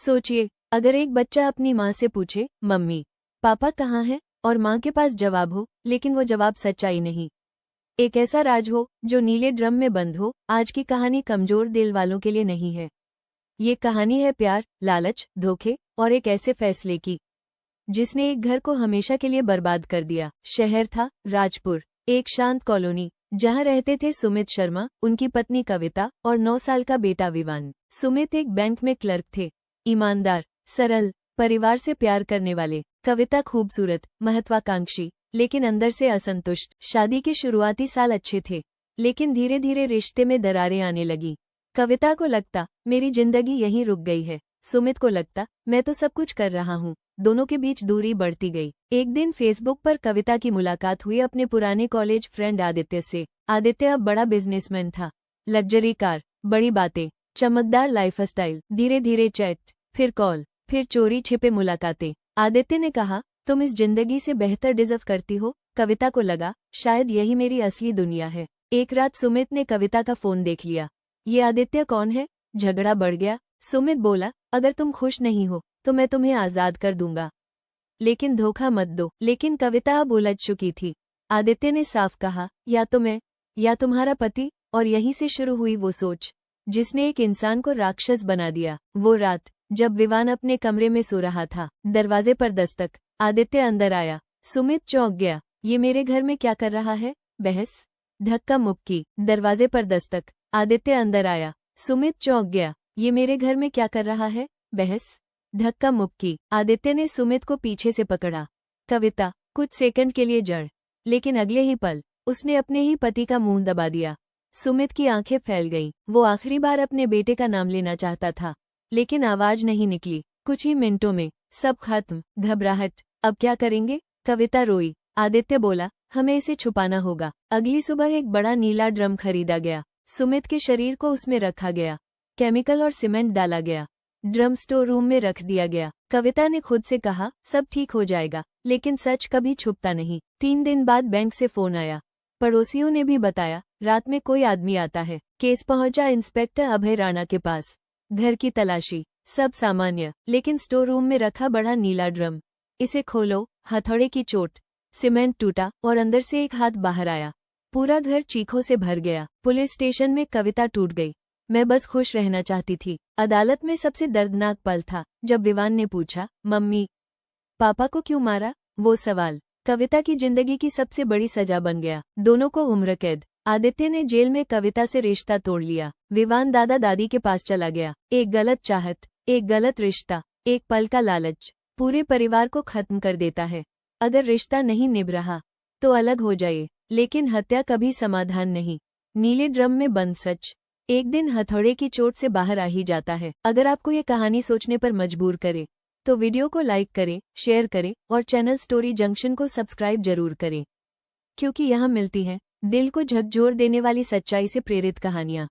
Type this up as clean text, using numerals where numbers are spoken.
सोचिए, अगर एक बच्चा अपनी माँ से पूछे, मम्मी पापा कहाँ हैं, और माँ के पास जवाब हो, लेकिन वो जवाब सच्चाई नहीं, एक ऐसा राज हो जो नीले ड्रम में बंद हो। आज की कहानी कमजोर दिल वालों के लिए नहीं है। ये कहानी है प्यार, लालच, धोखे और एक ऐसे फैसले की जिसने एक घर को हमेशा के लिए बर्बाद कर दिया। शहर था राजपुर, एक शांत कॉलोनी जहां रहते थे सुमित शर्मा, उनकी पत्नी कविता और 9 साल का बेटा विवान। सुमित एक बैंक में क्लर्क थे, ईमानदार, सरल, परिवार से प्यार करने वाले। कविता खूबसूरत, महत्वाकांक्षी, लेकिन अंदर से असंतुष्ट। शादी के शुरुआती साल अच्छे थे, लेकिन धीरे धीरे रिश्ते में दरारें आने लगी। कविता को लगता मेरी जिंदगी यहीं रुक गई है, सुमित को लगता मैं तो सब कुछ कर रहा हूँ। दोनों के बीच दूरी बढ़ती गई। एक दिन फेसबुक पर कविता की मुलाकात हुई अपने पुराने कॉलेज फ्रेंड आदित्य से। आदित्य अब बड़ा बिजनेसमैन था, लग्जरी कार, बड़ी बातें, चमकदार लाइफस्टाइल। धीरे धीरे चैट, फिर कॉल, फिर चोरी छिपे मुलाकातें। आदित्य ने कहा, तुम इस जिंदगी से बेहतर डिजर्व करती हो। कविता को लगा शायद यही मेरी असली दुनिया है। एक रात सुमित ने कविता का फोन देख लिया। ये आदित्य कौन है? झगड़ा बढ़ गया। सुमित बोला, अगर तुम खुश नहीं हो तो मैं तुम्हें आजाद कर दूंगा, लेकिन धोखा मत दो। लेकिन कविता अब उलझ चुकी थी। आदित्य ने साफ कहा, या तो मैं या तुम्हारा पति। और यहीं से शुरू हुई वो सोच जिसने एक इंसान को राक्षस बना दिया। वो रात जब विवान अपने कमरे में सो रहा था, दरवाजे पर दस्तक। आदित्य अंदर आया। सुमित चौंक गया, ये मेरे घर में क्या कर रहा है? बहस, धक्का मुक्की। दरवाजे पर दस्तक। आदित्य अंदर आया। सुमित चौंक गया, ये मेरे घर में क्या कर रहा है? बहस, धक्का मुक्की। आदित्य ने सुमित को पीछे से पकड़ा। कविता कुछ सेकंड के लिए जड़, लेकिन अगले ही पल उसने अपने ही पति का मुंह दबा दिया। सुमित की आंखें फैल गईं। वो आखिरी बार अपने बेटे का नाम लेना चाहता था, लेकिन आवाज नहीं निकली। कुछ ही मिनटों में सब खत्म। घबराहट, अब क्या करेंगे? कविता रोई। आदित्य बोला, हमें इसे छुपाना होगा। अगली सुबह एक बड़ा नीला ड्रम खरीदा गया। सुमित के शरीर को उसमें रखा गया, केमिकल और सीमेंट डाला गया। ड्रम स्टोर रूम में रख दिया गया। कविता ने खुद से कहा, सब ठीक हो जाएगा, लेकिन सच कभी छुपता नहीं। 3 दिन बाद बैंक से फोन आया। पड़ोसियों ने भी बताया, रात में कोई आदमी आता है। केस पहुंचा इंस्पेक्टर अभय राणा के पास। घर की तलाशी, सब सामान्य, लेकिन स्टोर रूम में रखा बड़ा नीला ड्रम। इसे खोलो। हथौड़े की चोट, सीमेंट टूटा और अंदर से एक हाथ बाहर आया। पूरा घर चीखों से भर गया। पुलिस स्टेशन में कविता टूट गई, मैं बस खुश रहना चाहती थी। अदालत में सबसे दर्दनाक पल था जब विवान ने पूछा, मम्मी पापा को क्यों मारा? वो सवाल कविता की जिंदगी की सबसे बड़ी सजा बन गया। दोनों को उम्र कैद। आदित्य ने जेल में कविता से रिश्ता तोड़ लिया। विवान दादा दादी के पास चला गया। एक गलत चाहत, एक गलत रिश्ता, एक पल का लालच पूरे परिवार को खत्म कर देता है। अगर रिश्ता नहीं निभ रहा तो अलग हो जाए, लेकिन हत्या कभी समाधान नहीं। नीले ड्रम में बंद सच एक दिन हथौड़े की चोट से बाहर आ ही जाता है। अगर आपको ये कहानी सोचने पर मजबूर करे तो वीडियो को लाइक करें, शेयर करें और चैनल स्टोरी जंक्शन को सब्सक्राइब जरूर करें, क्योंकि यहाँ मिलती हैं दिल को झकझोर देने वाली सच्चाई से प्रेरित कहानियाँ।